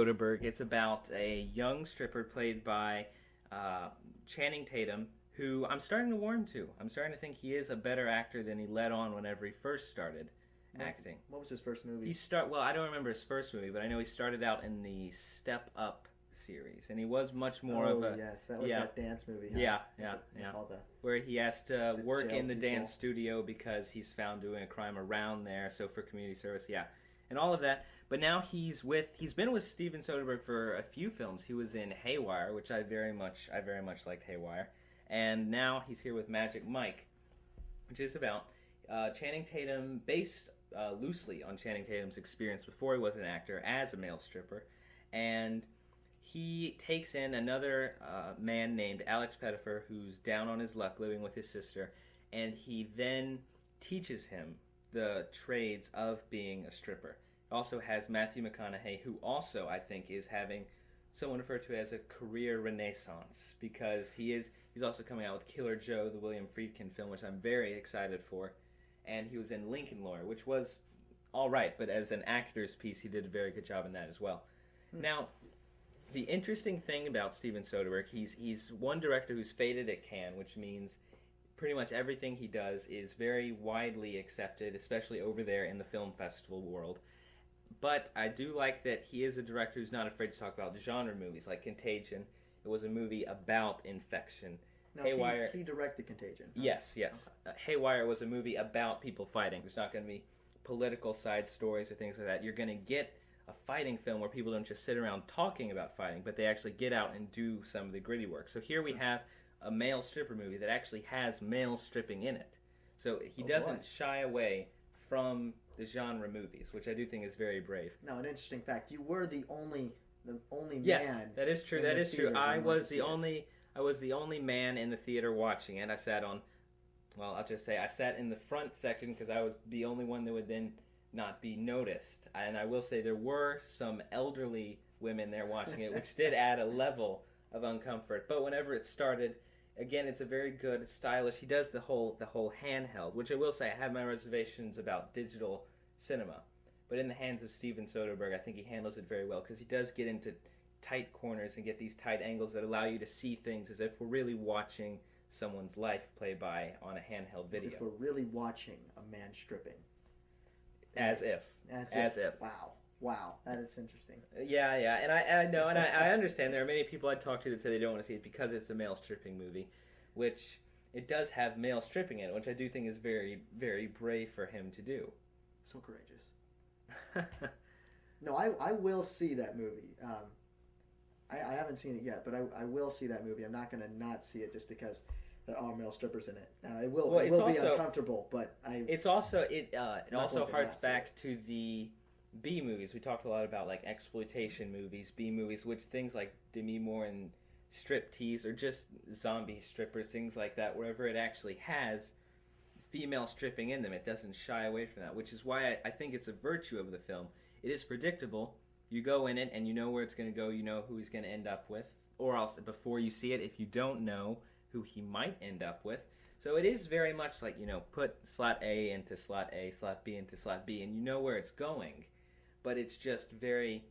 Soderbergh. It's about a young stripper played by Channing Tatum, who I'm starting to warm to. I'm starting to think he is a better actor than he let on whenever he first started acting. What was his first movie? Well, I don't remember his first movie, but I know he started out in the Step Up series, and he was much more of a yes, that was that dance movie. Huh? Yeah. Where he has to work in the dance studio because he's found doing a crime around there. So for community service, and all of that. But now he's been with Steven Soderbergh for a few films. He was in Haywire, which I very much liked Haywire, and now he's here with Magic Mike, which is about Channing Tatum, based loosely on Channing Tatum's experience before he was an actor as a male stripper, and he takes in another man named Alex Pettyfer who's down on his luck living with his sister, and he then teaches him the trades of being a stripper. It also has Matthew McConaughey, who also I think is having someone referred to as a career renaissance, because he's also coming out with Killer Joe, the William Friedkin film, which I'm very excited for, and he was in Lincoln Lawyer, which was all right, but as an actor's piece, he did a very good job in that as well. Now, the interesting thing about Steven Soderbergh, he's one director who's faded at Cannes, which means pretty much everything he does is very widely accepted, especially over there in the film festival world. But I do like that he is a director who's not afraid to talk about genre movies, like Contagion. It was a movie about infection. Now, Haywire. He directed Contagion. Huh? Yes. Okay. Haywire was a movie about people fighting. There's not going to be political side stories or things like that. You're going to get a fighting film where people don't just sit around talking about fighting, but they actually get out and do some of the gritty work. So here we have a male stripper movie that actually has male stripping in it. So he doesn't shy away from the genre movies, which I do think is very brave. Now, an interesting fact: you were the only man. Yes, that is true. That is true. I was the only man in the theater watching it. I sat on, well, I'll just say I sat in the front section because I was the only one that would then not be noticed. And I will say there were some elderly women there watching it, which did add a level of uncomfort. But whenever it started, again, it's a very good, it's stylish. He does the whole handheld, which I will say I have my reservations about digital cinema. But in the hands of Steven Soderbergh, I think he handles it very well, because he does get into tight corners and get these tight angles that allow you to see things as if we're really watching someone's life play by on a handheld video. As if we're really watching a man stripping. As if. Wow, that is interesting. Yeah, and I know, and I understand there are many people I talk to that say they don't want to see it because it's a male stripping movie, which it does have male stripping in it, which I do think is very, very brave for him to do. So courageous. No, I will see that movie. I haven't seen it yet, but I will see that movie. I'm not going to not see it just because there are male strippers in it. It will be uncomfortable, but it also harks back to the B movies. We talked a lot about like exploitation movies, B movies, which things like Demi Moore and Striptease, or just zombie strippers, things like that, wherever it actually has female stripping in them, it doesn't shy away from that, which is why I think it's a virtue of the film. It is predictable. You go in it and you know where it's going to go, you know who he's going to end up with, or else before you see it, if you don't know who he might end up with. So it is very much like, put slot A into slot A, slot B into slot B, and you know where it's going. But it's just very,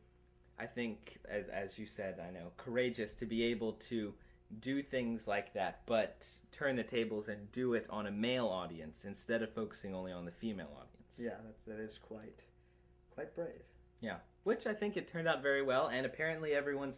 I think, as you said, I know, courageous to be able to do things like that, but turn the tables and do it on a male audience instead of focusing only on the female audience. Yeah, that is quite brave. Yeah, which I think it turned out very well, and apparently everyone's